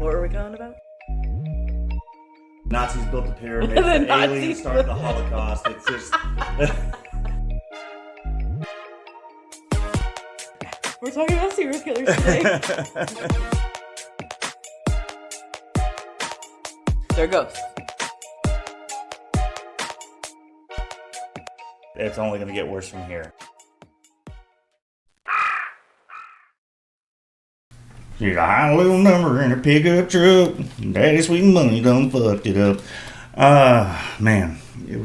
What were we going about? Nazis built the pyramids, the aliens started the Holocaust. It's just... We're talking about serial killers today. They're ghosts. It's only going to get worse from here. She's a high little number in a pickup truck. Daddy sweet money done fucked it up. Man,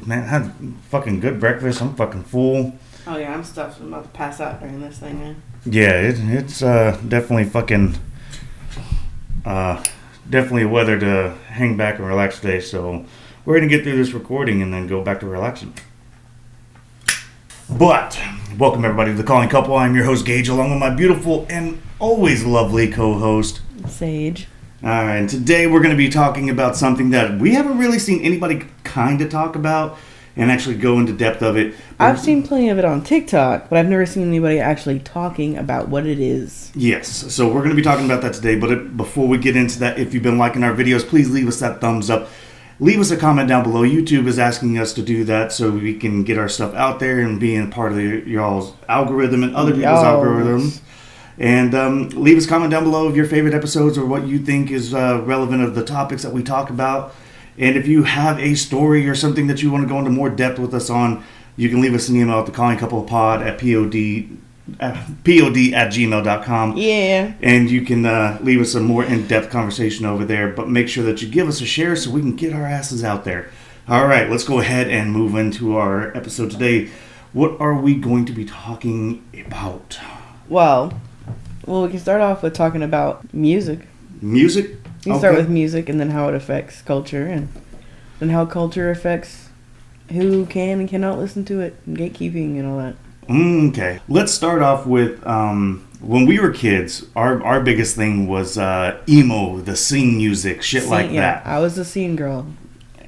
I had fucking good breakfast. I'm fucking full. Oh yeah, I'm stuffed. I'm about to pass out during this thing, man. Yeah, it's definitely fucking definitely a weather to hang back and relax today. So we're gonna get through this recording and then go back to relaxing. But welcome everybody to The Calling Couple. I'm your host Gage, along with my beautiful and always lovely co-host Sage. Alright, and today we're going to be talking about something that we haven't really seen anybody kind of talk about and actually go into depth of it. I've seen plenty of it on TikTok, but I've never seen anybody actually talking about what it is. Yes, so we're going to be talking about that today, but before we get into that, if you've been liking our videos, please leave us that thumbs up. Leave us a comment down below. YouTube is asking us to do that so we can get our stuff out there and be a part of y'all's algorithm and other people's algorithms. And leave us a comment down below of your favorite episodes or what you think is relevant of the topics that we talk about. And if you have a story or something that you want to go into more depth with us on, you can leave us an email at thecallingcouplepod at pod@gmail.com. Yeah. And you can leave us a more in-depth conversation over there. But make sure that you give us a share so we can get our asses out there. All right, let's go ahead and move into our episode today. What are we going to be talking about? Well, we can start off with talking about music. Music? You start with music and then how it affects culture and then how culture affects who can and cannot listen to it and gatekeeping and all that. Okay. Let's start off with when we were kids, our biggest thing was emo, the scene music, shit like that. I was a scene girl.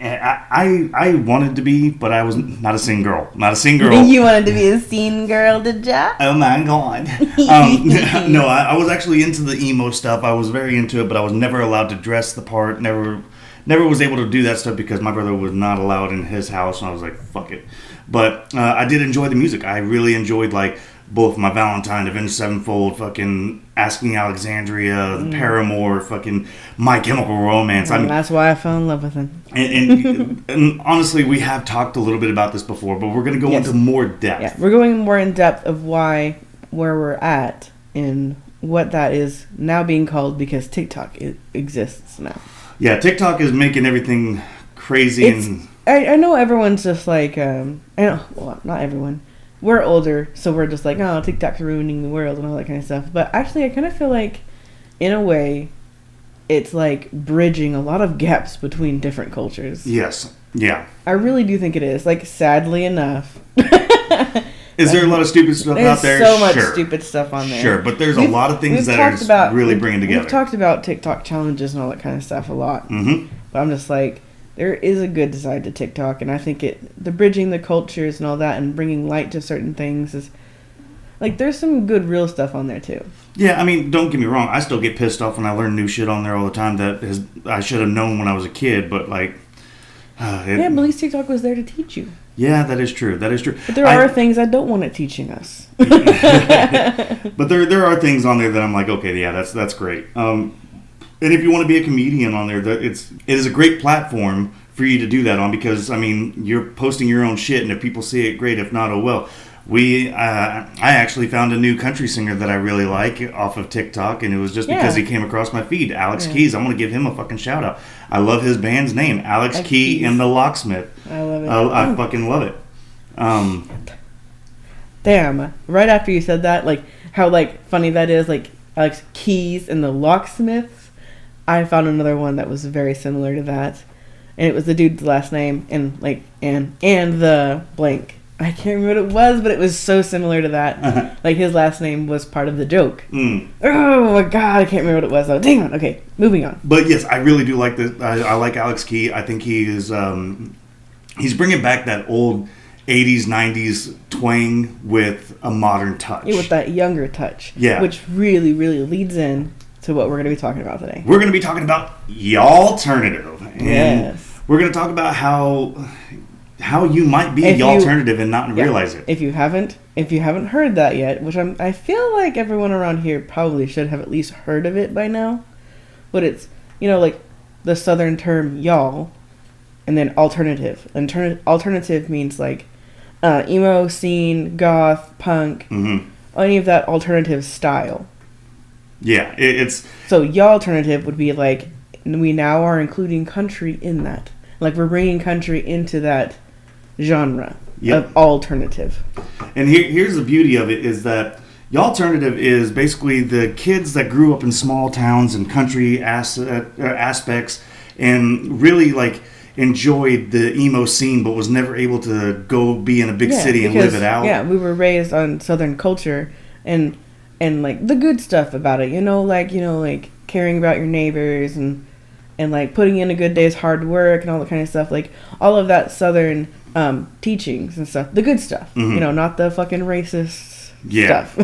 I wanted to be, but I was not a scene girl. Not a scene girl. You wanted to be a scene girl, did ya? Oh my god. No, I was actually into the emo stuff. I was very into it, but I was never allowed to dress the part. Never was able to do that stuff because my brother was not allowed in his house, and I was like, fuck it. But I did enjoy the music. I really enjoyed, like, both My Valentine, Avenged Sevenfold, fucking Asking Alexandria, Paramore, fucking My Chemical Romance. And that's why I fell in love with him. And honestly, we have talked a little bit about this before, but we're going to go into more depth. Yeah, we're going more in depth of where we're at and what that is now being called because TikTok exists now. Yeah, TikTok is making everything crazy. I know everyone's just like, well, not everyone. We're older, so we're just like, oh, TikTok's ruining the world and all that kind of stuff. But actually, I kind of feel like, in a way, it's like bridging a lot of gaps between different cultures. Yes. Yeah. I really do think it is. Like, sadly enough. Is there a lot of stupid stuff out there? There's so much stupid stuff on there. Sure, but there's a lot of things that are really bringing together. We've talked about TikTok challenges and all that kind of stuff a lot. Mm-hmm. But I'm just like, there is a good side to TikTok, and I think the bridging the cultures and all that and bringing light to certain things is, like, there's some good real stuff on there, too. Yeah, I mean, don't get me wrong. I still get pissed off when I learn new shit on there all the time that I should have known when I was a kid, but, like... but at least TikTok was there to teach you. Yeah, that is true. That is true. But there are things I don't want it teaching us. But there are things on there that I'm like, okay, yeah, that's great. And if you want to be a comedian on there, it is a great platform for you to do that on because, I mean, you're posting your own shit, and if people see it, great. If not, oh well. I actually found a new country singer that I really like off of TikTok, and it was just because he came across my feed. Alex Keys. I'm going to give him a fucking shout out. I love his band's name, Alex Key and the Locksmith. I love it. I fucking love it. Damn. Right after you said that, like, how, like, funny that is, like, Alex Keys and the Locksmiths, I found another one that was very similar to that. And it was the dude's last name and, like, and the blank. I can't remember what it was, but it was so similar to that. Uh-huh. Like, his last name was part of the joke. Oh, my God. I can't remember what it was, though. Dang it. Okay, moving on. But, yes, I really do like this. I like Alex Key. I think he is... he's bringing back that old 80s, 90s twang with a modern touch. Yeah, with that younger touch. Yeah. Which really, really leads in to what we're going to be talking about today. We're going to be talking about Yallternative. And Yes. we're going to talk about how you might be Yallternative and not realize it. If you haven't heard that yet, which I feel like everyone around here probably should have at least heard of it by now. But it's, like the southern term y'all and then alternative. Alternative means like emo scene, goth, punk, any of that alternative style. Yeah, it's... So Yallternative would be like, we now are including country in that. Like we're bringing country into that genre of alternative. And here's the beauty of it is that Yallternative is basically the kids that grew up in small towns and country aspects and really like enjoyed the emo scene but was never able to go be in a big city and live it out. Yeah, we were raised on Southern culture and like the good stuff about it, like caring about your neighbors and like putting in a good day's hard work and all that kind of stuff, like all of that Southern teachings and stuff, the good stuff, not the fucking racist stuff.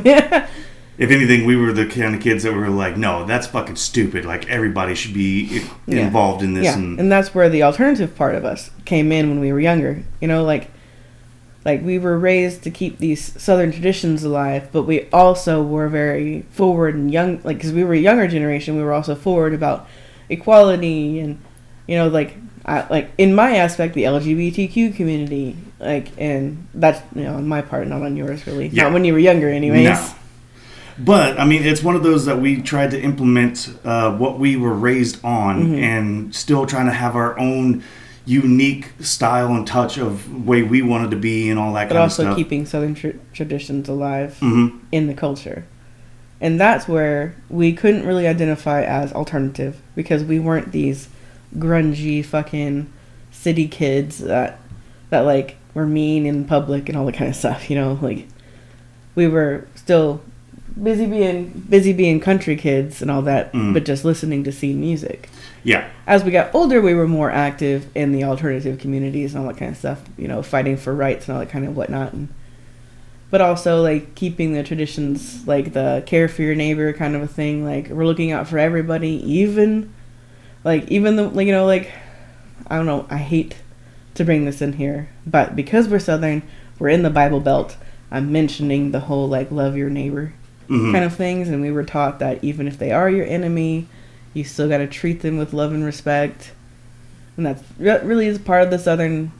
If anything, we were the kind of kids that were like, no, that's fucking stupid. Like everybody should be involved in this. Yeah, and that's where the alternative part of us came in when we were younger. Like we were raised to keep these Southern traditions alive, but we also were very forward and young, like because we were a younger generation, we were also forward about equality and like in my aspect, the LGBTQ community, like, and that's on my part, not on yours, really. Not when you were younger, anyways. No. But I mean, it's one of those that we tried to implement what we were raised on, and still trying to have our own unique style and touch of way we wanted to be and all that kind of stuff. But also keeping Southern traditions alive in the culture. And that's where we couldn't really identify as alternative because we weren't these grungy fucking city kids that like were mean in public and all that kind of stuff, like we were still busy being country kids and all that, but just listening to scene music. Yeah. As we got older, we were more active in the alternative communities and all that kind of stuff, fighting for rights and all that kind of whatnot. But also, like, keeping the traditions, like the care for your neighbor kind of a thing. Like, we're looking out for everybody, even the, like, I don't know, I hate to bring this in here, but because we're Southern, we're in the Bible Belt, I'm mentioning the whole, like, love your neighbor kind of things, and we were taught that even if they are your enemy, you still got to treat them with love and respect, and that really is part of the Southern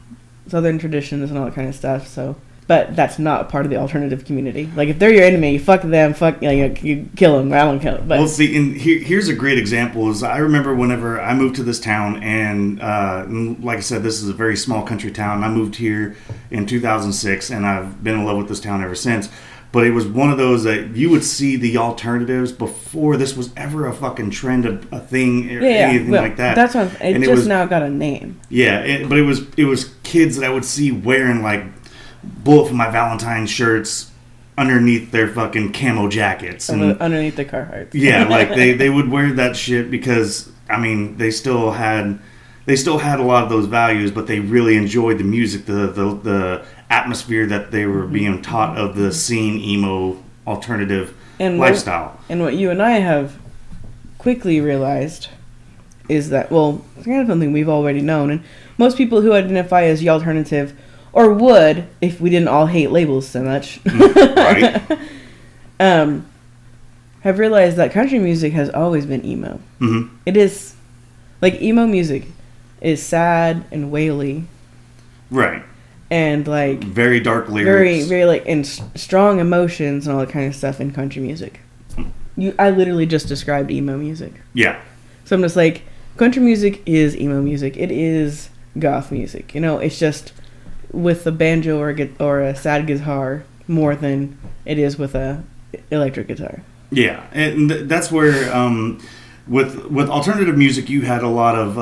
traditions and all that kind of stuff, so... But that's not part of the alternative community. Like, if they're your enemy, fuck them, you kill them. I don't kill them. But. Well, see, and here's a great example. Is I remember whenever I moved to this town, and like I said, this is a very small country town. I moved here in 2006, and I've been in love with this town ever since. But it was one of those that you would see the alternatives before this was ever a fucking trend, a thing, or anything like that. That's what it now got a name. Yeah, but it was kids that I would see wearing, like, Bullet for My Valentine shirts underneath their fucking camo jackets. And underneath the Carhartts. Yeah, like they would wear that shit because, I mean, they still had a lot of those values, but they really enjoyed the music, the atmosphere that they were being taught of the scene emo alternative lifestyle. And what you and I have quickly realized is that, well, it's kind of something we've already known, and most people who identify as Yallternative or would, if we didn't all hate labels so much, right? Have realized that country music has always been emo. Mm-hmm. It is, like, emo music is sad and waily. Right. And, like... very dark lyrics. Very, very, like, and strong emotions and all that kind of stuff in country music. I literally just described emo music. Yeah. So I'm just like, country music is emo music. It is goth music. It's just... with a banjo or a sad guitar more than it is with a electric guitar. Yeah, and that's where with alternative music you had a lot of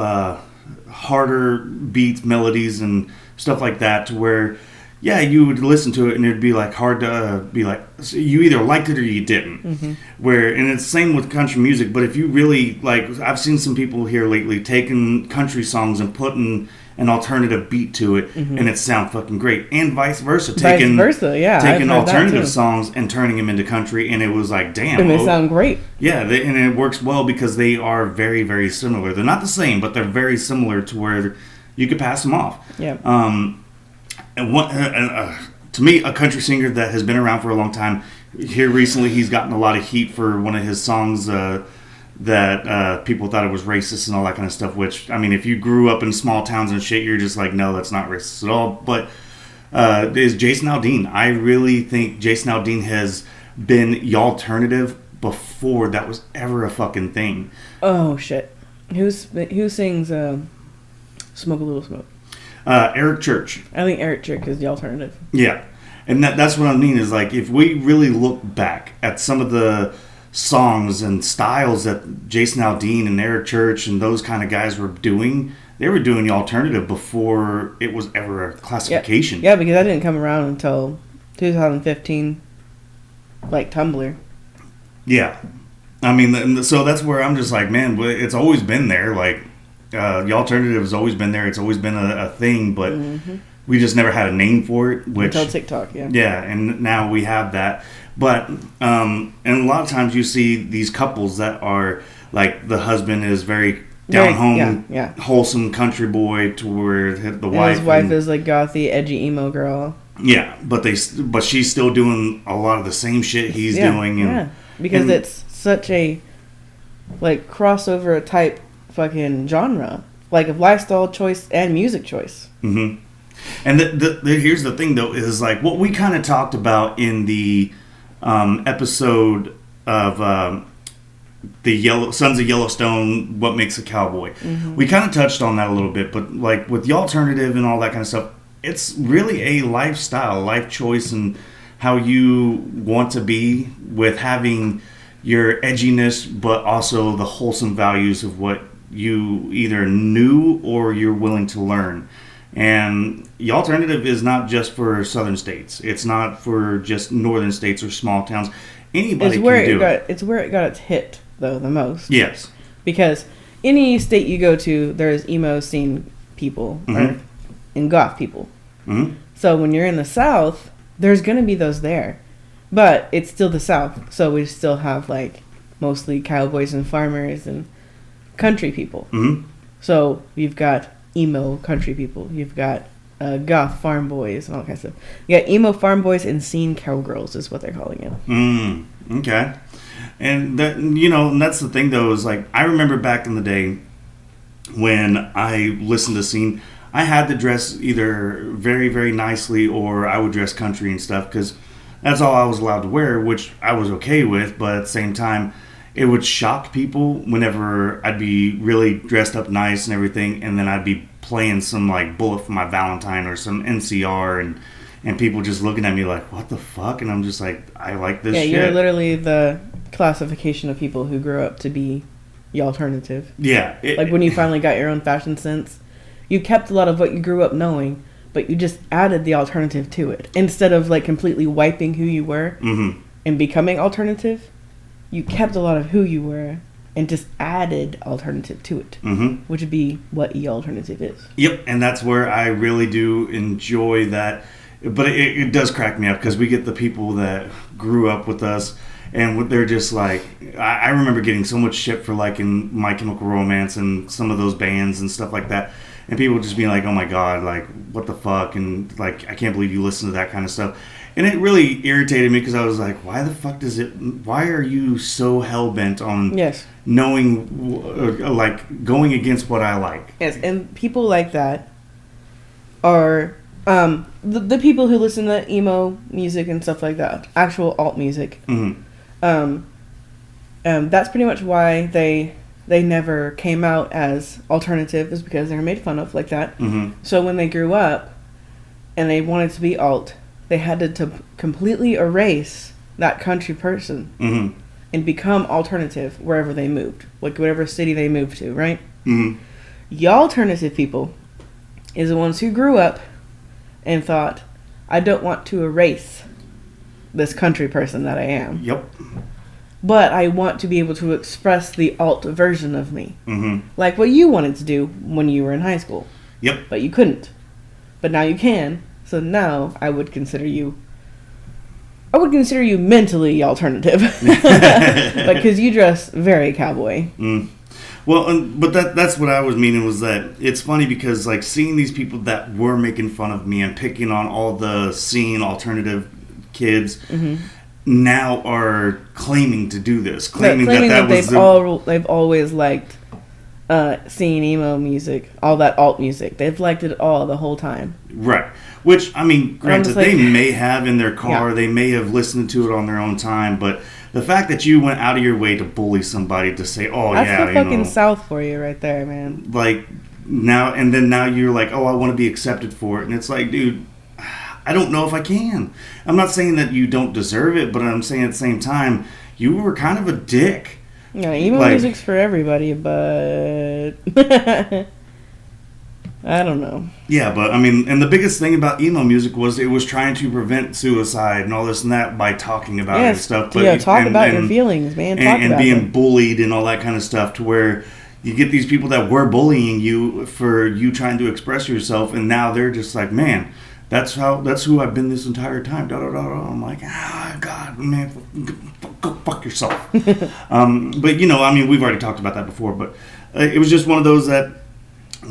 harder beats, melodies, and stuff like that. To where, yeah, you would listen to it and it'd be like hard to be like you either liked it or you didn't. Mm-hmm. And it's the same with country music. But if you really like, I've seen some people here lately taking country songs and putting an alternative beat to it, and it sound fucking great. And vice versa, Taking alternative songs and turning them into country, and it was like, damn, and they sound great. Yeah, and it works well because they are very, very similar. They're not the same, but they're very similar to where you could pass them off. Yeah. And to me, a country singer that has been around for a long time. Here recently, he's gotten a lot of heat for one of his songs that people thought it was racist and all that kind of stuff. Which, I mean, if you grew up in small towns and shit, you're just like, no, that's not racist at all. But is Jason Aldean. I really think Jason Aldean has been Yallternative before that was ever a fucking thing. Oh shit! Who sings "Smoke a Little Smoke"? Eric Church. I think Eric Church is Yallternative. Yeah, and that's what I mean is like if we really look back at some of the songs and styles that Jason Aldean and Eric Church and those kind of guys were doing, they were doing Yallternative before it was ever a classification. Yeah, because that didn't come around until 2015, like Tumblr. Yeah. I mean, so that's where I'm just like, man, it's always been there. Like, Yallternative has always been there. It's always been a thing, but we just never had a name for it. Which, until TikTok, yeah. Yeah, and now we have that. But, and a lot of times you see these couples that are, like, the husband is very down-home, wholesome country boy to where the wife... His wife is, like, gothy, edgy emo girl. Yeah, but she's still doing a lot of the same shit he's doing. And, because it's such a, like, crossover type fucking genre. Like, of lifestyle choice and music choice. Mm-hmm. And here's the thing, though, is, like, what we kind of talked about in the episode of the Sons of Yellowstone, What Makes a Cowboy. Mm-hmm. We kind of touched on that a little bit, but, like, with Yallternative and all that kind of stuff, it's really a lifestyle, life choice, and how you want to be with having your edginess, but also the wholesome values of what you either knew or you're willing to learn. And Yallternative is not just for southern states. It's not for just northern states or small towns. Anybody can do it. It's where it got its hit, though, the most. Yes. Because any state you go to, there's emo scene people and goth people. Mm-hmm. So when you're in the South, there's going to be those there. But it's still the South, so we still have, like, mostly cowboys and farmers and country people. Mm-hmm. So you've got emo country people. You've got goth farm boys and all that kind of stuff. You got emo farm boys and scene cowgirls is what they're calling it. Okay. And that, and that's the thing, though, is, like, I remember back in the day when I listened to scene, I had to dress either very, very nicely or I would dress country and stuff because that's all I was allowed to wear, which I was okay with. But at the same time, it would shock people whenever I'd be really dressed up nice and everything, and then I'd be playing some, like, Bullet for My Valentine or some NCR, and people just looking at me like, what the fuck? And I'm just like, I like this shit. Yeah, you're literally the classification of people who grew up to be Yallternative. Yeah. Like, when you finally got your own fashion sense, you kept a lot of what you grew up knowing, but you just added the alternative to it. Instead of, like, completely wiping who you were and becoming alternative, you kept a lot of who you were and just added alternative to it, which would be what Yallternative is. Yep, and that's where I really do enjoy that. But it does crack me up because we get the people that grew up with us, and they're just like, I remember getting so much shit for liking My Chemical Romance and some of those bands and stuff like that. And people just being like, oh my God, like, what the fuck? And, like, I can't believe you listen to that kind of stuff. And it really irritated me because I was like, why the fuck why are you so hell-bent on knowing, like, going against what I like? Yes, and people like that are the people who listen to emo music and stuff like that, actual alt music. That's pretty much why they never came out as alternative, is because they were made fun of like that. So when they grew up and they wanted to be alt, they had to completely erase that country person and become alternative wherever they moved, like whatever city they moved to, right? Yallternative people is the ones who grew up and thought, I don't want to erase this country person that I am. Yep. But I want to be able to express the alt version of me. Like what you wanted to do when you were in high school. Yep. But you couldn't. But now you can. So now I would consider you mentally alternative. Because you dress very cowboy. Well, but that's what I was meaning, was that it's funny because, like, seeing these people that were making fun of me and picking on all the scene alternative kids now are claiming to do this, claiming that they've always liked scene emo music, all that alt music. They've liked it all the whole time. Right. Which, I mean, granted, like, they may have in their car, they may have listened to it on their own time, but the fact that you went out of your way to bully somebody to say, "Oh, that's yeah, the fucking South for you right there, man." Like, now you're like, "Oh, I want to be accepted for it," and it's like, dude, I don't know if I can. I'm not saying that you don't deserve it, but I'm saying at the same time, you were kind of a dick. Yeah, emo music's for everybody, but I don't know. Yeah, but I mean, and the biggest thing about emo music was it was trying to prevent suicide and all this and that by talking about it and stuff. But talk about your feelings, man. And being bullied and all that kind of stuff, to where you get these people that were bullying you for you trying to express yourself, and now they're just like, man, that's who I've been this entire time. Da, da, da, da. I'm like, God, man, go fuck yourself. But, you know, I mean, we've already talked about that before, but it was just one of those that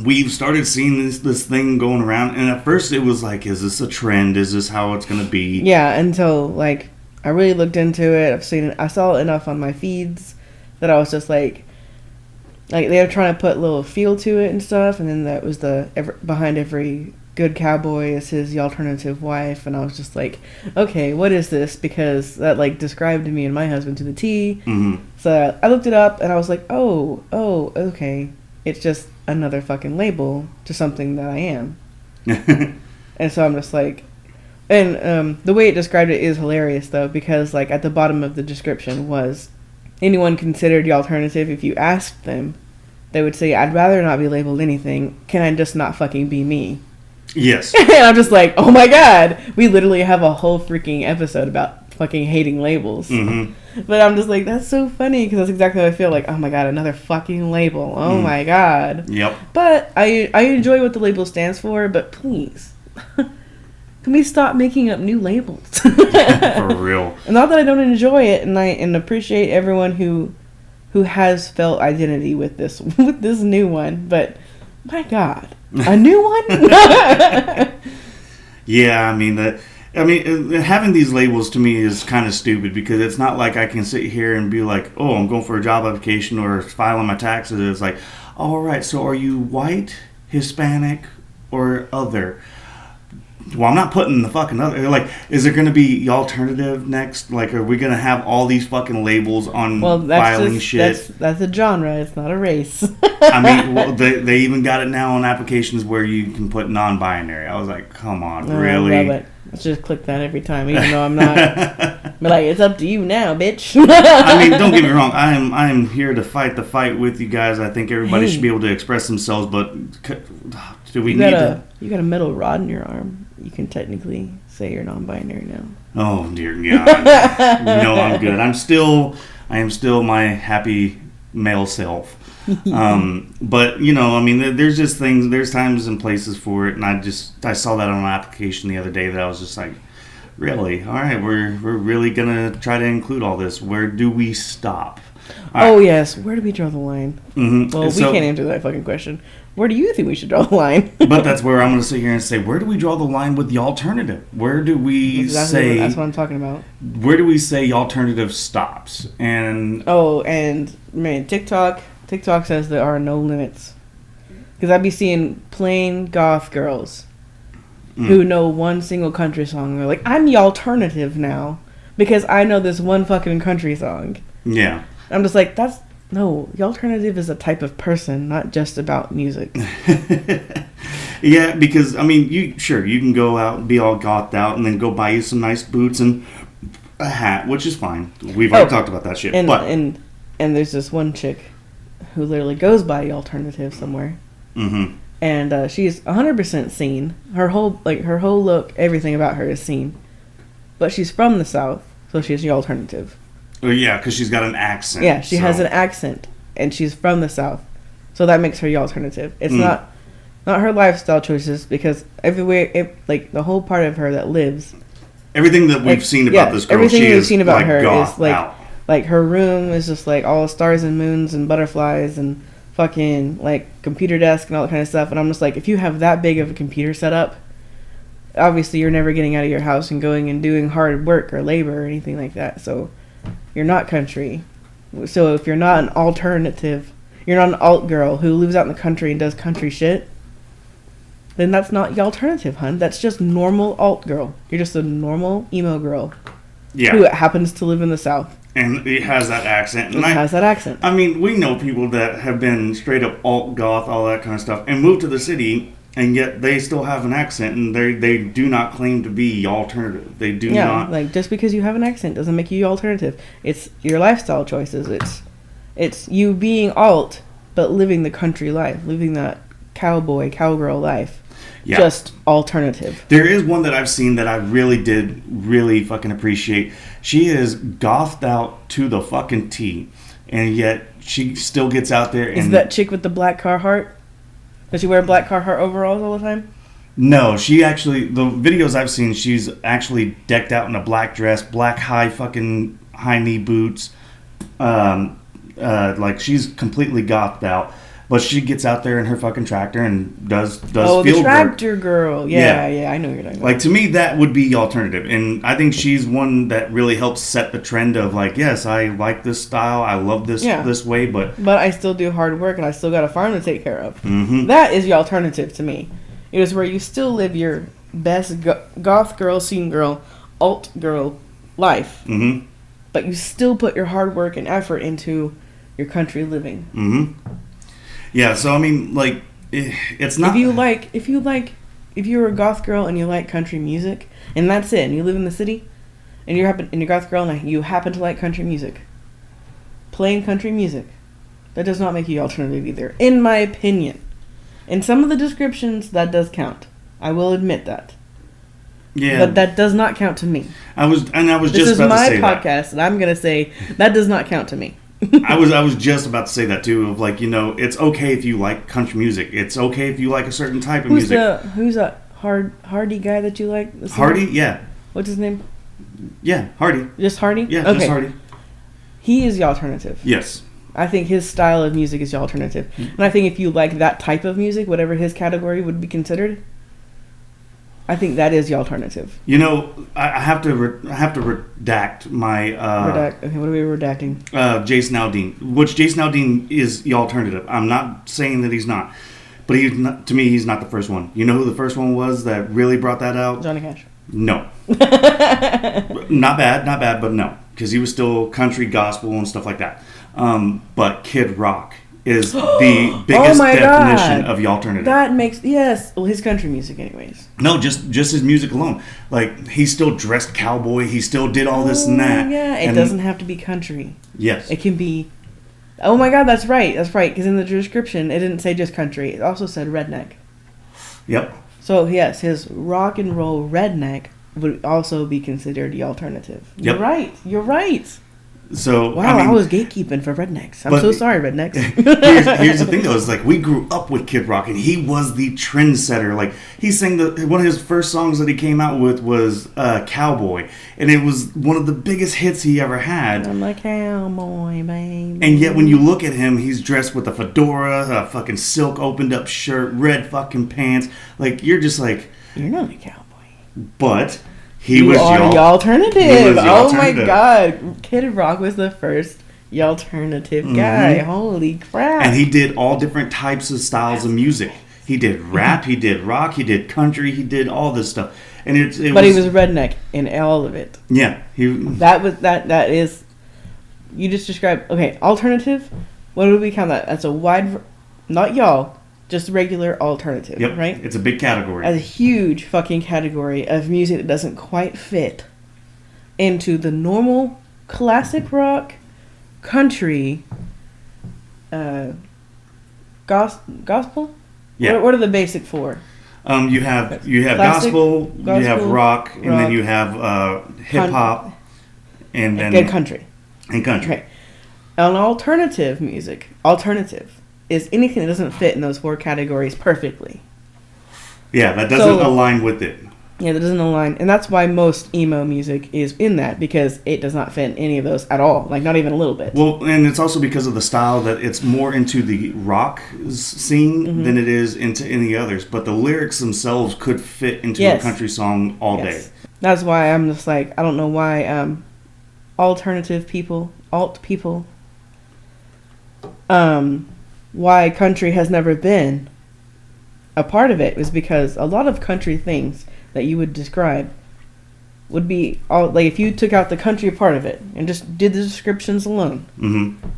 we've started seeing this thing going around, and at first it was like, is this a trend? Is this how it's going to be? Yeah, until, like, I really looked into it. I saw it enough on my feeds that I was just like they were trying to put a little feel to it and stuff, and then that was behind every good cowboy is his Yallternative wife, and I was just like, okay, what is this? Because that, like, described me and my husband to the T. So I looked it up, and I was like, oh, okay. It's just another fucking label to something that I am. And so I'm just like, and the way it described it is hilarious, though, because, like, at the bottom of the description was, anyone considered Yallternative, if you asked them, they would say, I'd rather not be labeled anything. Can I just not fucking be me? Yes. And I'm just like, oh my god, we literally have a whole freaking episode about fucking hating labels. But I'm just like, that's so funny, because that's exactly how I feel. Like, oh my god, another fucking label. Oh my god. Yep. But I enjoy what the label stands for, but please, can we stop making up new labels? For real. Not that I don't enjoy it, and appreciate everyone who has felt identity with this new one, but my god, a new one? Yeah, I mean having these labels to me is kind of stupid, because it's not like I can sit here and be like, oh, I'm going for a job application or filing my taxes. It's like, all right, so are you white, Hispanic, or other? Well, I'm not putting the fucking other. Like, is there going to be Yallternative next? Like, are we going to have all these fucking labels on filing shit? That's a genre. It's not a race. I mean, well, they even got it now on applications where you can put non-binary. I was like, come on, really? I love it. Let's just click that every time, even though I'm not. But like, it's up to you now, bitch. I mean, don't get me wrong. I am here to fight the fight with you guys. I think everybody should be able to express themselves. But do we need to? You got a metal rod in your arm. You can technically say you're non-binary now. Oh dear God! No, I'm good. I am still my happy male self. But you know, I mean, there's just things. There's times and places for it, and I saw that on an application the other day that I was just like, really? All right, we're really gonna try to include all this. Where do we stop? Yes, where do we draw the line? Well, we can't answer that fucking question. Where do you think we should draw the line? But that's where I'm going to sit here and say, where do we draw the line with Yallternative? Where do we say... That's what I'm talking about. Where do we say Yallternative stops? And... Oh, and, man, TikTok says there are no limits. Because I'd be seeing plain goth girls who know one single country song. They're like, I'm Yallternative now because I know this one fucking country song. Yeah. I'm just like, no, Yallternative is a type of person, not just about music. Yeah, because, I mean, you can go out and be all gothed out and then go buy you some nice boots and a hat, which is fine. We've already talked about that shit. And there's this one chick who literally goes by Yallternative somewhere. And she's 100% seen. Her whole look, everything about her is seen. But she's from the South, so she's Yallternative. Oh, yeah, because she's got an accent. Yeah, she has an accent, and she's from the South. So that makes her Yallternative. It's not not her lifestyle choices, because everywhere, like the whole part of her that lives. Everything that we've seen about this girl, everything she we've is seen about like her goth is like, out. like her room is just like all stars and moons and butterflies and fucking like computer desk and all that kind of stuff. And I'm just like, if you have that big of a computer setup, obviously you're never getting out of your house and going and doing hard work or labor or anything like that. So you're not country. So if you're not an alternative, you're not an alt girl who lives out in the country and does country shit, then that's not the alternative, hun. That's just normal alt girl. You're just a normal emo girl who happens to live in the South. And it has that accent. And has that accent. I mean, we know people that have been straight up alt goth, all that kind of stuff, and moved to the city, and yet they still have an accent, and they do not claim to be alternative. They do not. Like, just because you have an accent doesn't make you alternative. It's your lifestyle choices. It's you being alt, but living the country life, living that cowgirl life. Yeah. Just alternative. There is one that I've seen that I really fucking appreciate. She is gothed out to the fucking T, and yet she still gets out there. And is that chick with the black Carhartt? Does she wear black Carhartt overalls all the time? No, she actually, the videos I've seen, she's actually decked out in a black dress, black high knee boots. Like she's completely gothed out. But she gets out there in her fucking tractor and does field work. Oh, the tractor girl. Yeah, I know what you're talking about. Like, to me, that would be alternative. And I think she's one that really helps set the trend of, like, yes, I like this style. I love this way, but I still do hard work and I still got a farm to take care of. Mm-hmm. That is the alternative to me. It is where you still live your best goth girl, scene girl, alt girl life. Mm-hmm. But you still put your hard work and effort into your country living. Mm-hmm. Yeah, so I mean, like, it's not. If you're a goth girl and you like country music, and that's it, and you live in the city, and you're a goth girl and you happen to like country music, plain country music, that does not make you alternative either, in my opinion. In some of the descriptions, that does count. I will admit that. Yeah. But that does not count to me. I was just about to say that. This is my podcast, and I'm gonna say that does not count to me. I was just about to say that too. Of like, it's okay if you like country music. It's okay if you like a certain type of music. Who's that Hardy guy that you like? Hardy, yeah. What's his name? Yeah, Hardy. Just Hardy? Yeah, okay. Just Hardy. He is the alternative. Yes. I think his style of music is the alternative, and I think if you like that type of music, whatever his category would be considered, I think that is the alternative. I have to redact my. Okay, what are we redacting? Jason Aldean, which Jason Aldean is the alternative. I'm not saying that he's not, but to me, he's not the first one. You know who the first one was that really brought that out? Johnny Cash. No. Not bad, but no, because he was still country, gospel, and stuff like that. But Kid Rock is the biggest definition of the alternative. That makes his country music anyways. No, just his music alone. Like, he still dressed cowboy, he still did all this and that. Yeah, it doesn't have to be country. Yes. It can be. Oh my God, that's right, because in the description it didn't say just country, it also said redneck. Yep. So yes, his rock and roll redneck would also be considered the alternative. Yep. You're right. So wow, I was gatekeeping for rednecks. I'm so sorry, rednecks. here's the thing, though, is like we grew up with Kid Rock, and he was the trendsetter. Like, he sang one of his first songs that he came out with was "Cowboy," and it was one of the biggest hits he ever had. I'm a cowboy, baby. And yet, when you look at him, he's dressed with a fedora, a fucking silk opened up shirt, red fucking pants. Like, you're just like, you're not a cowboy, but. You are the alternative. Oh my God. Kid Rock was the first alternative guy. Holy crap. And he did all different types of styles of music. He did rap, he did rock, he did country, he did all this stuff. And he was redneck in all of it. Yeah. That is, you just described, okay, alternative, what do we count that? That's a wide, not y'all. Just regular alternative, yep, right? It's a big category. A huge fucking category of music that doesn't quite fit into the normal classic rock, country, gospel? Yeah. What are the basic four? You have classic, gospel, you have rock, and then you have hip hop, and then country. And country. Okay. An alternative music, is anything that doesn't fit in those four categories perfectly. Yeah, that doesn't align with it. Yeah, that doesn't align. And that's why most emo music is in that, because it does not fit in any of those at all. Like, not even a little bit. Well, and it's also because of the style that it's more into the rock scene than it is into any others. But the lyrics themselves could fit into a country song all day. That's why I'm just like, I don't know why alternative people, alt people, why country has never been a part of it was because a lot of country things that you would describe would be all like, if you took out the country part of it and just did the descriptions alone,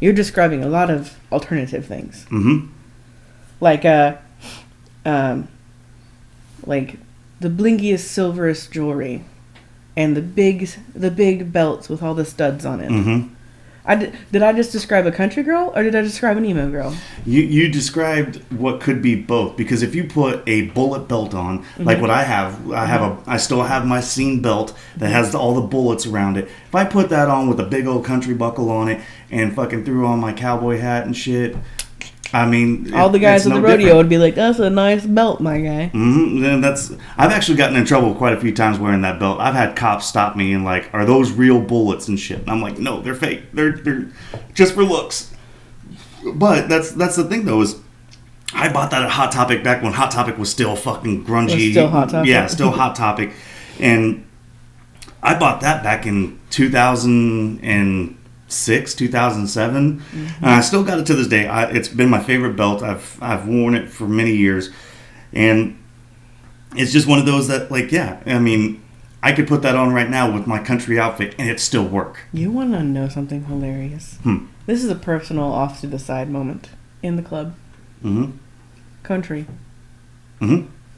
you're describing a lot of alternative things, like the blinkiest silverest jewelry and the big belts with all the studs on it. Did I just describe a country girl, or did I describe an emo girl? You described what could be both, because if you put a bullet belt on, like what I have, I still have my scene belt that has all the bullets around it. If I put that on with a big old country buckle on it and fucking threw on my cowboy hat and shit, I mean, all the guys at the rodeo would be like, "That's a nice belt, my guy." Then I've actually gotten in trouble quite a few times wearing that belt. I've had cops stop me and like, "Are those real bullets and shit?" And I'm like, "No, they're fake. They're just for looks." But that's the thing though, is I bought that at Hot Topic back when Hot Topic was still fucking grungy. Still Hot Topic. Yeah, still Hot Topic, and I bought that back in 2006, 2007, and I still got it to this day. It's been my favorite belt. I've worn it for many years, and it's just one of those that, like, yeah, I mean, I could put that on right now with my country outfit and it'd still work. You want to know something hilarious? This is a personal off to the side moment in the club. Country.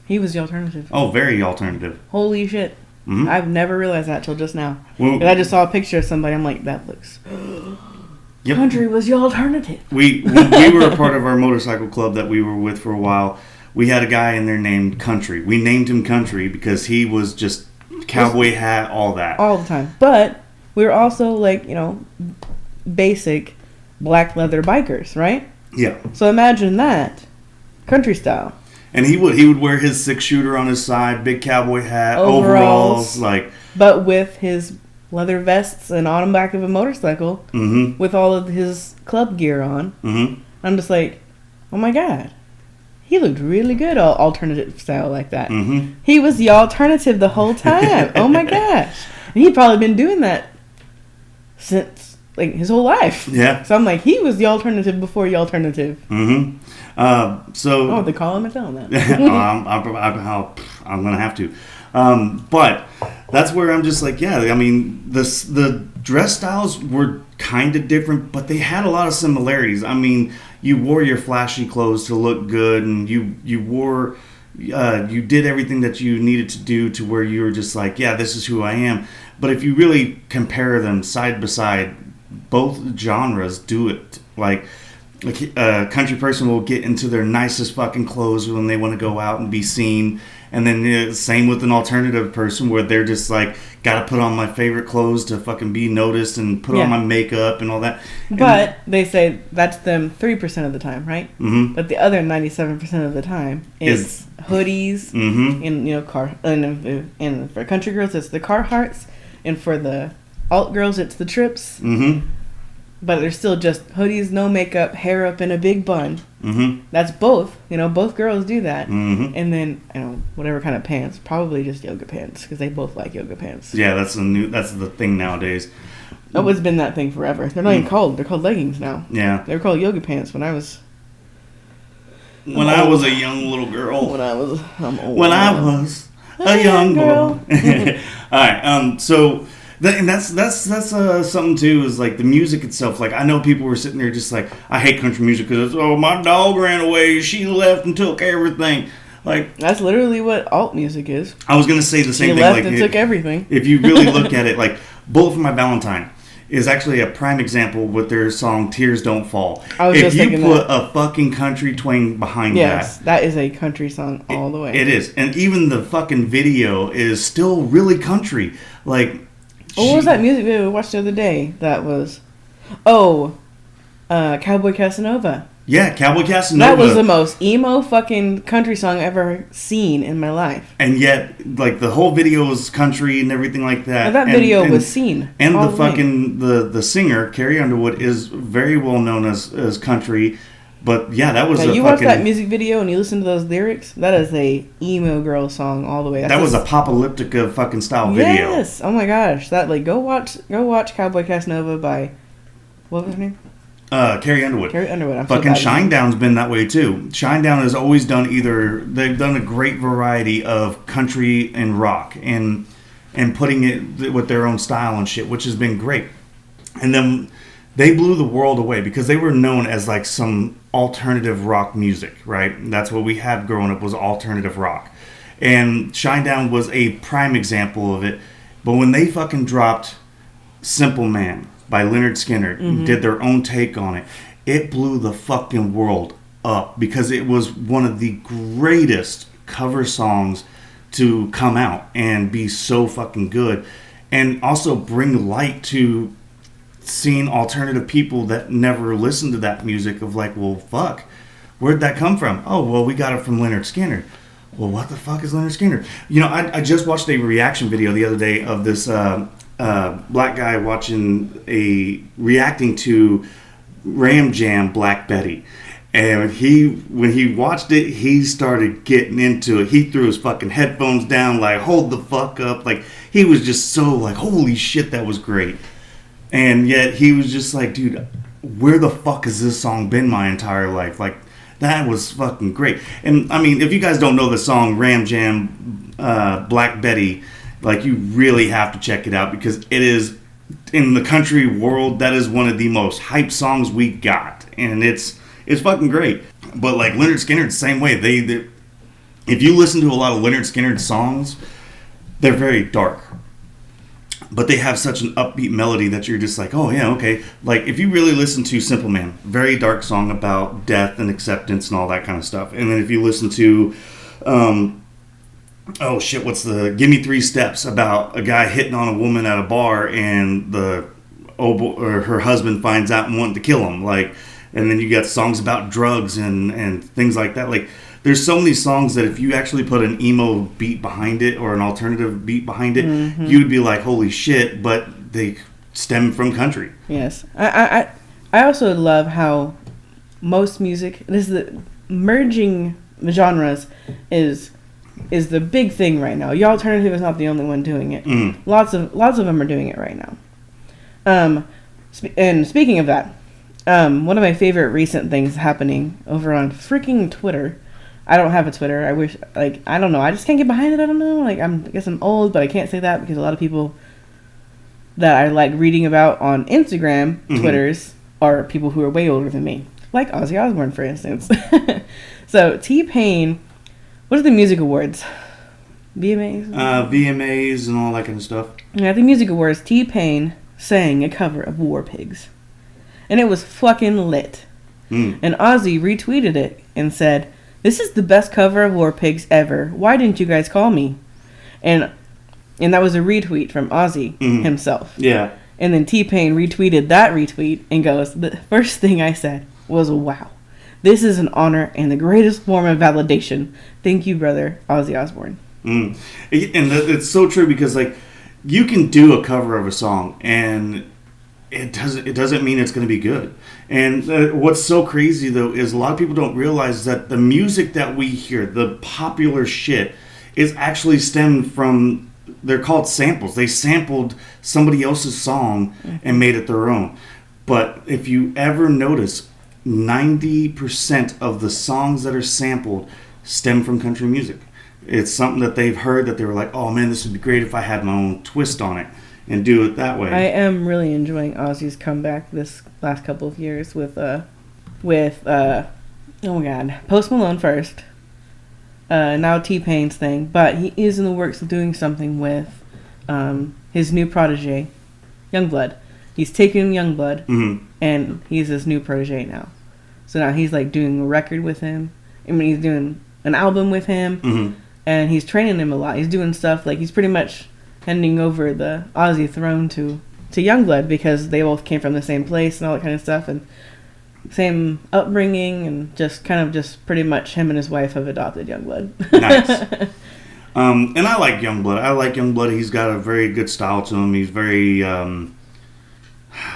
He was Yallternative. Oh, very Yallternative. Holy shit. I've never realized that till just now. Well, I just saw a picture of somebody. I'm like, that looks... Country was Yallternative. When we were a part of our motorcycle club that we were with for a while, we had a guy in there named Country. We named him Country because he was just cowboy hat, all that. All the time. But we were also, like, you know, basic black leather bikers, right? Yeah. So imagine that. Country style. And he would wear his 6-shooter on his side, big cowboy hat, overalls, like... But with his leather vests and on the back of a motorcycle, with all of his club gear on. I'm just like, oh my God. He looked really good, alternative style like that. He was the alternative the whole time. Oh my gosh. And he'd probably been doing that since, like, his whole life. Yeah. So I'm like, he was the alternative before the alternative. So oh, they call him and tell him that. I'm gonna have to. But that's where I'm just like, yeah. I mean, the dress styles were kind of different, but they had a lot of similarities. I mean, you wore your flashy clothes to look good, and you wore. You did everything that you needed to do to where you were just like, yeah, this is who I am. But if you really compare them side by side, both genres do it. Like a country person will get into their nicest fucking clothes when they want to go out and be seen. And then same with an alternative person where they're just like, gotta put on my favorite clothes to fucking be noticed and put on my makeup and all that. But they say that's them 3% of the time, right? But the other 97% of the time is hoodies and, you know, and for country girls it's the Carhartts, and for the alt girls it's the Trips. But they're still just hoodies, no makeup, hair up in a big bun. That's both. You know, both girls do that. And then, you know, whatever kind of pants. Probably just yoga pants, because they both like yoga pants. Yeah, that's the thing nowadays. Oh, it's been that thing forever. They're not even called. They're called leggings now. Yeah. They were called yoga pants when I was... I was a young little girl. I'm old. When I was a young girl. All right. So... And that's something too, is like the music itself. Like, I know people were sitting there just like, I hate country music because my dog ran away, she left and took everything. Like, that's literally what alt music is. I was gonna say the same thing. She left and took everything. If you really look at it, like Bullet for My Valentine is actually a prime example with their song Tears Don't Fall. If you put a fucking country twang behind that is a country song all the way. It is, and even the fucking video is still really country. Like. What was that music video we watched the other day? That was, Cowboy Casanova. Yeah, Cowboy Casanova. That was the most emo fucking country song I've ever seen in my life. And yet, like, the whole video was country and everything like that. Now, that video was seen. And the fucking, the singer, Carrie Underwood, is very well known as country. But, yeah, that was now, you watch that music video and you listen to those lyrics, that is a emo girl song all the way. That was a Apocalyptica fucking style video. Yes! Oh my gosh. That, like, go watch Cowboy Casanova by, what was her name? Carrie Underwood. Carrie Underwood. Fucking Shinedown's been that way too. Shinedown has always done they've done a great variety of country and rock and putting it with their own style and shit, which has been great. And then they blew the world away because they were known as like some alternative rock music, right? And that's what we had growing up was alternative rock. And Shinedown was a prime example of it. But when they fucking dropped Simple Man by Lynyrd Skynyrd, did their own take on it, it blew the fucking world up because it was one of the greatest cover songs to come out and be so fucking good, and also bring light to seeing alternative people that never listened to that music of like, well, fuck, where'd that come from? Oh, well, we got it from Lynyrd Skynyrd. Well, what the fuck is Lynyrd Skynyrd? You know, I just watched a reaction video the other day of this black guy reacting to Ram Jam Black Betty. And when he watched it, he started getting into it. He threw his fucking headphones down, like, hold the fuck up. Like, he was just so like, holy shit, that was great. And yet he was just like, dude, where the fuck has this song been my entire life? Like, that was fucking great. And I mean, if you guys don't know the song Ram Jam Black Betty, like, you really have to check it out because it is, in the country world, that is one of the most hype songs we got. And it's fucking great. But like Lynyrd Skynyrd, same way. They if you listen to a lot of Lynyrd Skynyrd songs, they're very dark. But they have such an upbeat melody that you're just like, oh yeah, okay. Like, if you really listen to Simple Man, very dark song about death and acceptance and all that kind of stuff. And then if you listen to Give Me 3 Steps, about a guy hitting on a woman at a bar and her husband finds out and wanting to kill him. Like, and then you got songs about drugs and things like that. Like, there's so many songs that if you actually put an emo beat behind it or an alternative beat behind it, you'd be like, holy shit, but they stem from country. Yes. I also love how most music, this is the merging the genres is the big thing right now. Yallternative is not the only one doing it. Lots of them are doing it right now. And speaking of that, one of my favorite recent things happening over on freaking Twitter. I don't have a Twitter. I wish, like, I don't know. I just can't get behind it. I don't know. Like, I guess I'm old, but I can't say that because a lot of people that I like reading about on Instagram, Twitters, are people who are way older than me. Like Ozzy Osbourne, for instance. So, T-Pain, what are the music awards? VMAs? VMAs and all that kind of stuff. Yeah, the music awards, T-Pain sang a cover of War Pigs. And it was fucking lit. And Ozzy retweeted it and said, "This is the best cover of War Pigs ever. Why didn't you guys call me?" And that was a retweet from Ozzy himself. Yeah. And then T-Pain retweeted that retweet and goes, "The first thing I said was, wow. This is an honor and the greatest form of validation. Thank you, brother, Ozzy Osbourne." And it's so true because, like, you can do a cover of a song and it doesn't mean it's going to be good. And what's so crazy, though, is a lot of people don't realize that the music that we hear, the popular shit, is actually stemmed from, they're called samples. They sampled somebody else's song and made it their own. But if you ever notice, 90% of the songs that are sampled stem from country music. It's something that they've heard that they were like, oh man, this would be great if I had my own twist on it and do it that way. I am really enjoying Ozzy's comeback this last couple of years with oh my god, Post Malone first, now T-Pain's thing, but he is in the works of doing something with his new protege, Youngblood. He's taken Youngblood and he's his new protege now. So now he's like doing a record with him. I mean, he's doing an album with him, and he's training him a lot. He's doing stuff like he's pretty much handing over the Ozzy throne to Youngblood because they both came from the same place and all that kind of stuff. And same upbringing, and just kind of just pretty much him and his wife have adopted Youngblood. Nice. And I like Youngblood. I like Youngblood. He's got a very good style to him. He's very,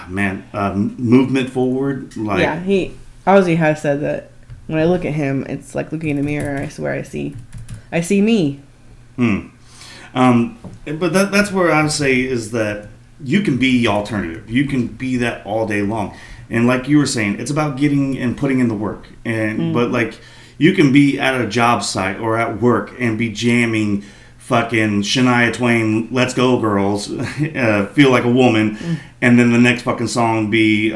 movement forward. Like, yeah, he Ozzy has said that when I look at him, it's like looking in a mirror. I swear I see me. But that's where I would say is that you can be alternative. You can be that all day long. And like you were saying, it's about getting and putting in the work. And but like you can be at a job site or at work and be jamming fucking Shania Twain, Let's Go Girls, Feel Like a Woman, and then the next fucking song be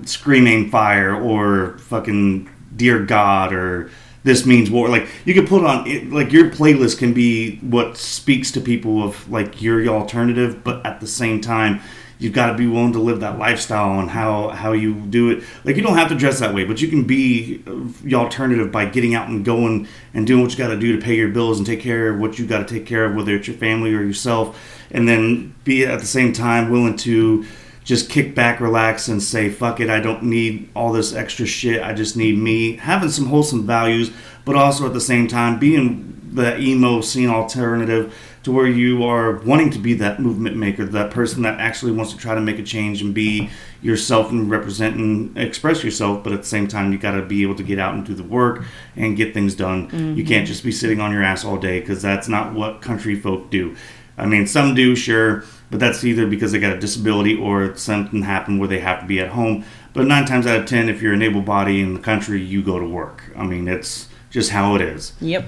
Screaming Fire or fucking Dear God or This Means War. Like, you can put on it, like, your playlist can be what speaks to people of like your alternative, but at the same time you've got to be willing to live that lifestyle and how you do it. Like, you don't have to dress that way, but you can be the alternative by getting out and going and doing what you got to do to pay your bills and take care of what you got to take care of, whether it's your family or yourself, and then be at the same time willing to just kick back, relax, and say, fuck it, I don't need all this extra shit, I just need me. Having some wholesome values, but also at the same time being the emo scene alternative to where you are wanting to be that movement maker, that person that actually wants to try to make a change and be yourself and represent and express yourself, but at the same time you got to be able to get out and do the work and get things done. You can't just be sitting on your ass all day, because that's not what country folk do. I mean, some do, sure, but that's either because they got a disability or something happened where they have to be at home. But 9 times out of 10, if you're an able body in the country, you go to work. I mean, it's just how it is. Yep.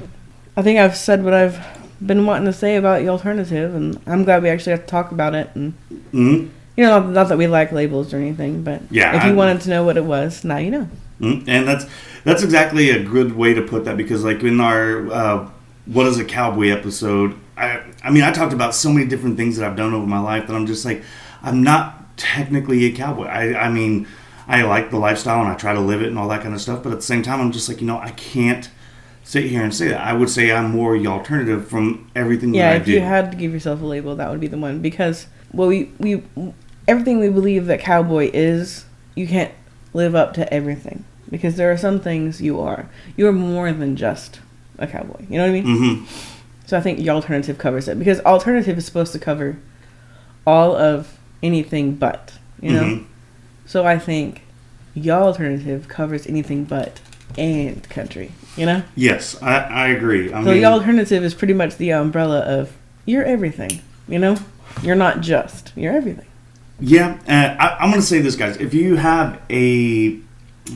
I think I've said what I've been wanting to say about Yallternative, and I'm glad we actually have to talk about it. And you know, not that we like labels or anything, but if you wanted to know what it was, now you know. And that's exactly a good way to put that, because like in our What is a Cowboy episode, I mean, I talked about so many different things that I've done over my life that I'm just like, I'm not technically a cowboy. I mean, I like the lifestyle and I try to live it and all that kind of stuff, but at the same time, I'm just like, you know, I can't sit here and say that. I would say I'm more alternative from everything that I do. Yeah, if you had to give yourself a label, that would be the one, because we everything we believe that cowboy is, you can't live up to everything, because there are some things you are more than just a cowboy. You know what I mean? So I think Yallternative covers it, because alternative is supposed to cover all of anything but, you know? So I think Yallternative covers anything but and country, you know? Yes, I agree. So Yallternative is pretty much the umbrella of you're everything, you know? You're not just, you're everything. Yeah, I'm going to say this, guys. If you have a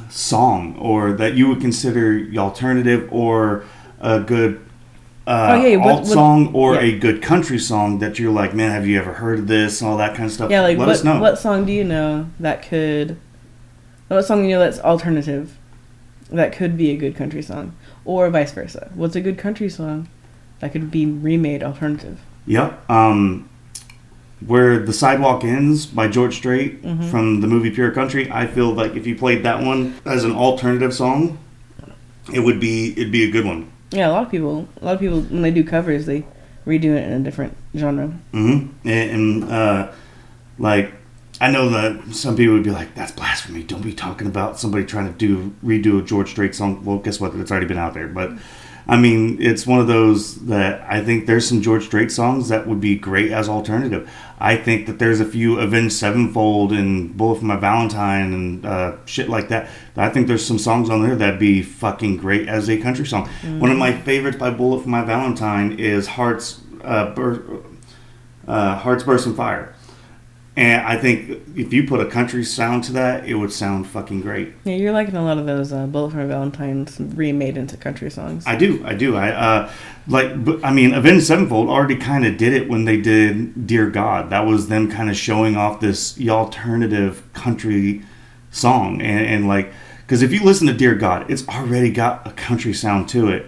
song or that you would consider alternative or a good alt song or a good country song that you're like, man, have you ever heard of this and all that kind of stuff, like, let us know. What song do you know that could... What song do you know that's alternative that could be a good country song? Or vice versa. What's a good country song that could be remade alternative? Yep. Where the Sidewalk Ends by George Strait from the movie Pure Country, I feel like if you played that one as an alternative song, it'd be a good one. Yeah, a lot of people when they do covers, they redo it in a different genre. And like, I know that some people would be like, that's blasphemy. Don't be talking about somebody trying to redo a George Strait song. Well, guess what? It's already been out there. But I mean, it's one of those that I think there's some George Strait songs that would be great as alternative. I think that there's a few Avenged Sevenfold and Bullet for My Valentine and shit like that. I think there's some songs on there that'd be fucking great as a country song. One of my favorites by Bullet for My Valentine is Hearts Burst in Fire. And I think if you put a country sound to that, it would sound fucking great. Yeah, you're liking a lot of those Bullet for My Valentines remade into country songs. I do. I mean, Avenged Sevenfold already kind of did it when they did Dear God. That was them kind of showing off this alternative country song. And like, because if you listen to Dear God, it's already got a country sound to it.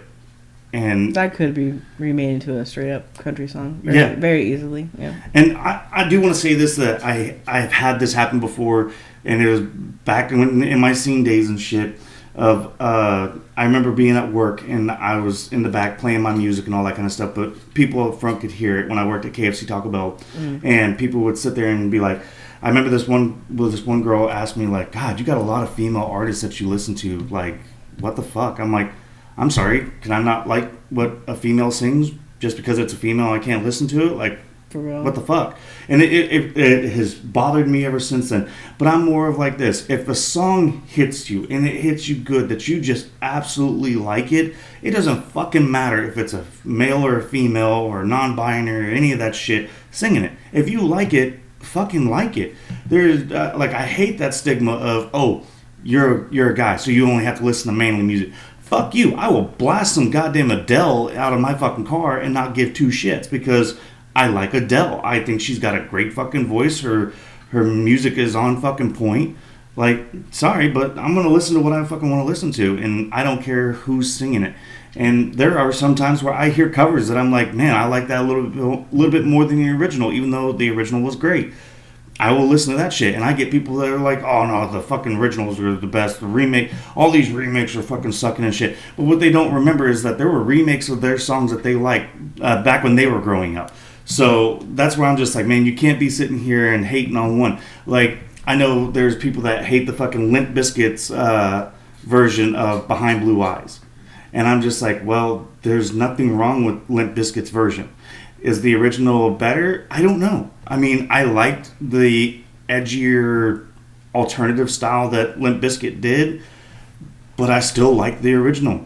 And that could be remade into a straight up country song very easily. Yeah. And I do want to say this, that I've had this happen before, and it was back in my scene days and shit. of I remember being at work and I was in the back playing my music and all that kind of stuff, but people up front could hear it when I worked at KFC Taco Bell, and people would sit there and be like, I remember this one girl asked me like, God, you got a lot of female artists that you listen to, like, what the fuck? I'm like, I'm sorry, can I not like what a female sings just because it's a female? I can't listen to it, like. For real. What the fuck? And it has bothered me ever since then. But I'm more of like this. If a song hits you and it hits you good, that you just absolutely like it, it doesn't fucking matter if it's a male or a female or non-binary or any of that shit singing it. If you like it, fucking like it. There's like, I hate that stigma of, oh, you're a guy, so you only have to listen to manly music. Fuck you. I will blast some goddamn Adele out of my fucking car and not give two shits because I like Adele. I think she's got a great fucking voice. Her music is on fucking point. Like, sorry, but I'm going to listen to what I fucking want to listen to, and I don't care who's singing it. And there are some times where I hear covers that I'm like, man, I like that a little bit more than the original, even though the original was great. I will listen to that shit, and I get people that are like, oh no, the fucking originals are the best. The remake, all these remakes are fucking sucking and shit. But what they don't remember is that there were remakes of their songs that they liked back when they were growing up. So that's where I'm just like, man, you can't be sitting here and hating on one. Like, I know there's people that hate the fucking Limp Bizkit's version of Behind Blue Eyes. And I'm just like, well, there's nothing wrong with Limp Bizkit's version. Is the original better? I don't know. I mean, I liked the edgier alternative style that Limp Bizkit did, but I still like the original.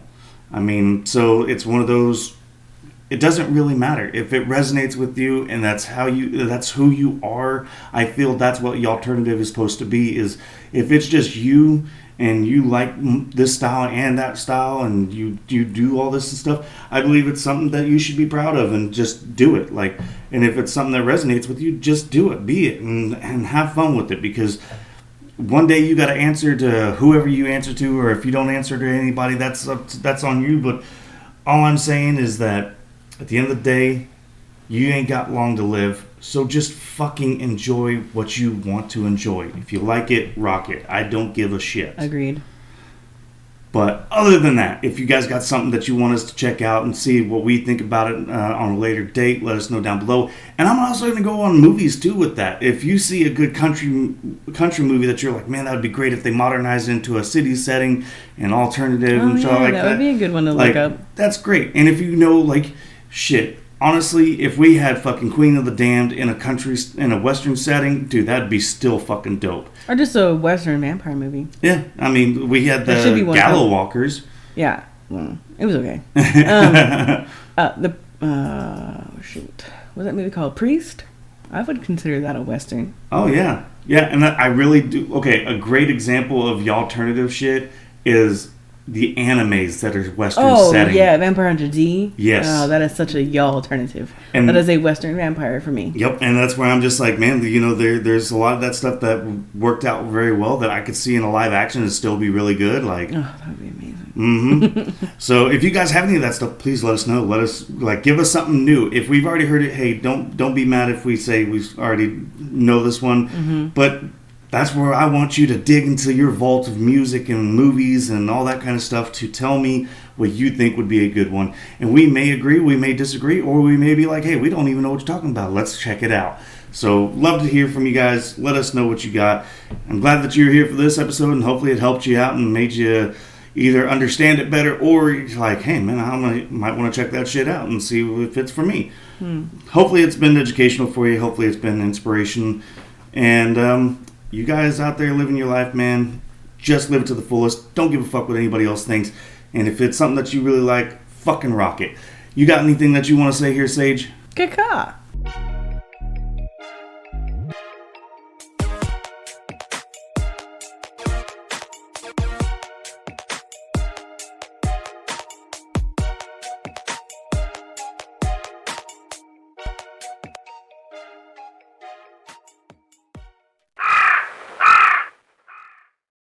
I mean, so it's one of those. It doesn't really matter if it resonates with you, and that's who you are. I feel that's what Yallternative is supposed to be. Is if it's just you and you like this style and that style, and you do all this and stuff, I believe it's something that you should be proud of and just do it. Like, and if it's something that resonates with you, just do it, be it, and have fun with it. Because one day you got to answer to whoever you answer to, or if you don't answer to anybody, that's on you. But all I'm saying is that, at the end of the day, you ain't got long to live, so just fucking enjoy what you want to enjoy. If you like it, rock it. I don't give a shit. Agreed. But other than that, if you guys got something that you want us to check out and see what we think about it on a later date, let us know down below. And I'm also going to go on movies too with that. If you see a good country movie that you're like, man, that would be great if they modernized it into a city setting and alternative and stuff like that. That would be a good one to look up. That's great. And if you know, like, shit, honestly, if we had fucking Queen of the Damned in a western setting, dude, that'd be still fucking dope. Or just a western vampire movie. Yeah, I mean, we had the Gallow Walkers. Yeah, well, it was okay. Shoot, what's that movie called? Priest? I would consider that a western. Oh yeah, and I really do. Okay, a great example of Yallternative shit is the animes that are western setting. Oh, yeah, Vampire Hunter D. Yes. Oh, that is such a Yallternative. And that is a western vampire for me. Yep, and that's where I'm just like, man, you know, there's a lot of that stuff that worked out very well that I could see in a live action and still be really good. Like, oh, that would be amazing. Mm-hmm. So if you guys have any of that stuff, please let us know. Let us, like, give us something new. If we've already heard it, hey, don't be mad if we say we already know this one. Mm-hmm. But that's where I want you to dig into your vault of music and movies and all that kind of stuff to tell me what you think would be a good one. And we may agree, we may disagree, or we may be like, hey, we don't even know what you're talking about. Let's check it out. So love to hear from you guys. Let us know what you got. I'm glad that you're here for this episode, and hopefully it helped you out and made you either understand it better, or you're like, hey, man, I might want to check that shit out and see if it's for me. Hopefully it's been educational for you. Hopefully it's been inspiration. And you guys out there living your life, man, just live it to the fullest. Don't give a fuck what anybody else thinks. And if it's something that you really like, fucking rock it. You got anything that you want to say here, Sage? Kaka.